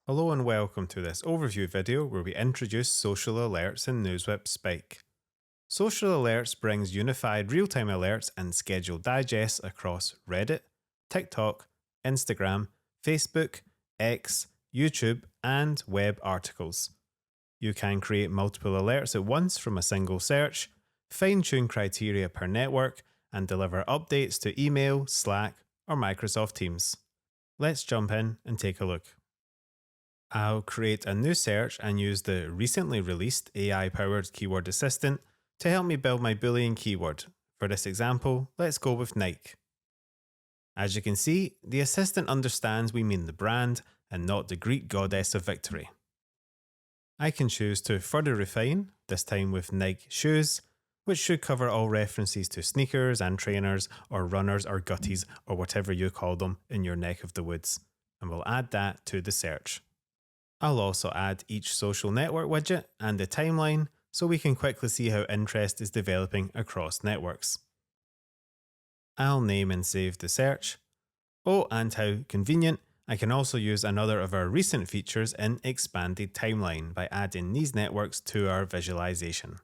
Hello and welcome to this overview video where we introduce social alerts in NewsWhip Spike. Social alerts brings unified real-time alerts and scheduled digests across Reddit, TikTok, Instagram, Facebook, X, YouTube, and web articles. You can create multiple alerts at once from a single search, fine-tune criteria per network, and deliver updates to email, Slack, or Microsoft Teams. Let's jump in and take a look. I'll create a new search and use the recently released AI-powered keyword assistant to help me build my Boolean keyword. For this example, let's go with Nike. As you can see, the assistant understands we mean the brand and not the Greek goddess of victory. I can choose to further refine, this time with Nike shoes, which should cover all references to sneakers and trainers or runners or gutties or whatever you call them in your neck of the woods, and we'll add that to the search. I'll also add each social network widget and the timeline so we can quickly see how interest is developing across networks. I'll name and save the search. Oh, and how convenient, I can also use another of our recent features in Expanded Timeline by adding these networks to our visualization.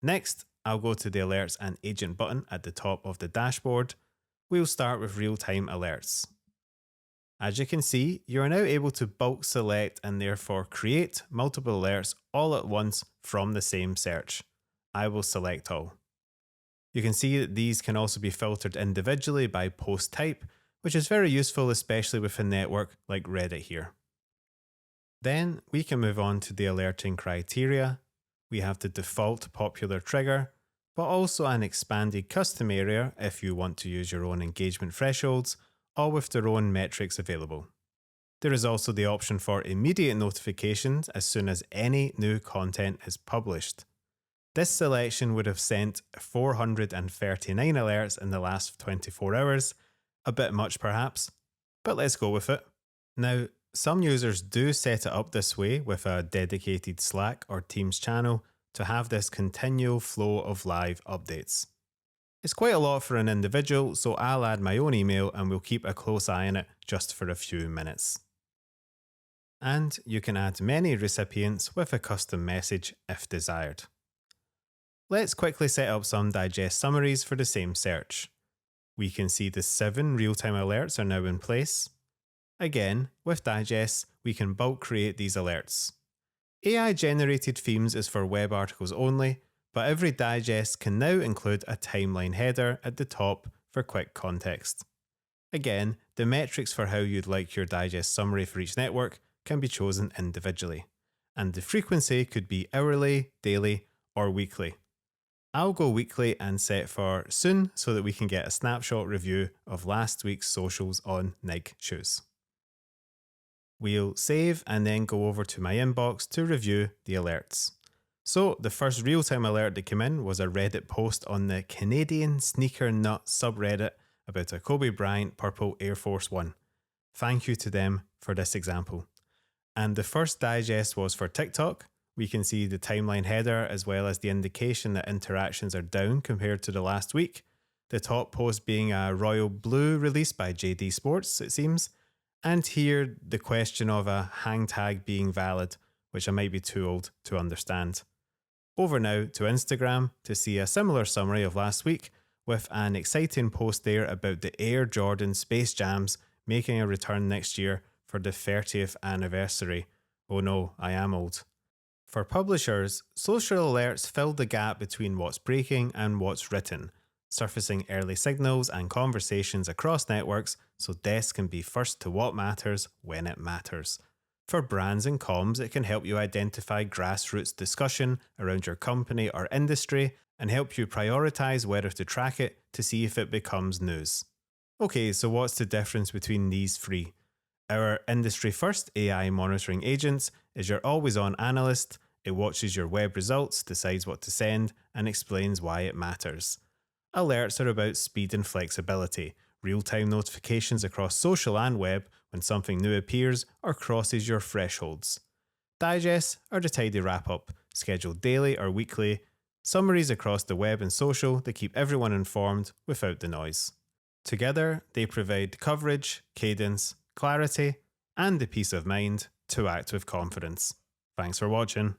Next, I'll go to the Alerts and Agent button at the top of the dashboard. We'll start with real-time alerts. As you can see, you are now able to bulk select and therefore create multiple alerts all at once from the same search. I will select all. You can see that these can also be filtered individually by post type, which is very useful especially with a network like Reddit here. Then we can move on to the alerting criteria. We have the default popular trigger, but also an expanded custom area if you want to use your own engagement thresholds, all with their own metrics available. There is also the option for immediate notifications as soon as any new content is published. This selection would have sent 439 alerts in the last 24 hours, a bit much perhaps, but let's go with it. Now, some users do set it up this way with a dedicated Slack or Teams channel to have this continual flow of live updates. It's quite a lot for an individual, so I'll add my own email and we'll keep a close eye on it just for a few minutes. And you can add many recipients with a custom message if desired. Let's quickly set up some digest summaries for the same search. We can see the 7 real-time alerts are now in place. Again, with digests, we can bulk create these alerts. AI-generated themes is for web articles only, but every digest can now include a timeline header at the top for quick context. Again, the metrics for how you'd like your digest summary for each network can be chosen individually, and the frequency could be hourly, daily, or weekly. I'll go weekly and set for soon so that we can get a snapshot review of last week's socials on Nike shoes. We'll save and then go over to my inbox to review the alerts. So the first real-time alert that came in was a Reddit post on the Canadian Sneaker Nut subreddit about a Kobe Bryant purple Air Force One. Thank you to them for this example. And the first digest was for TikTok. We can see the timeline header as well as the indication that interactions are down compared to the last week. The top post being a royal blue release by JD Sports, it seems. And here the question of a hang tag being valid, which I might be too old to understand. Over now to Instagram to see a similar summary of last week with an exciting post there about the Air Jordan Space Jams making a return next year for the 30th anniversary. Oh no, I am old. For publishers, social alerts fill the gap between what's breaking and what's written, surfacing early signals and conversations across networks so desks can be first to what matters when it matters. For brands and comms, it can help you identify grassroots discussion around your company or industry and help you prioritize whether to track it to see if it becomes news. Okay, so what's the difference between these three? Our industry-first AI monitoring agents is your always-on analyst. It watches your web results, decides what to send, and explains why it matters. Alerts are about speed and flexibility, real-time notifications across social and web when something new appears or crosses your thresholds. Digests are the tidy wrap-up, scheduled daily or weekly, summaries across the web and social that keep everyone informed without the noise. Together, they provide coverage, cadence, clarity, and the peace of mind to act with confidence. Thanks for watching.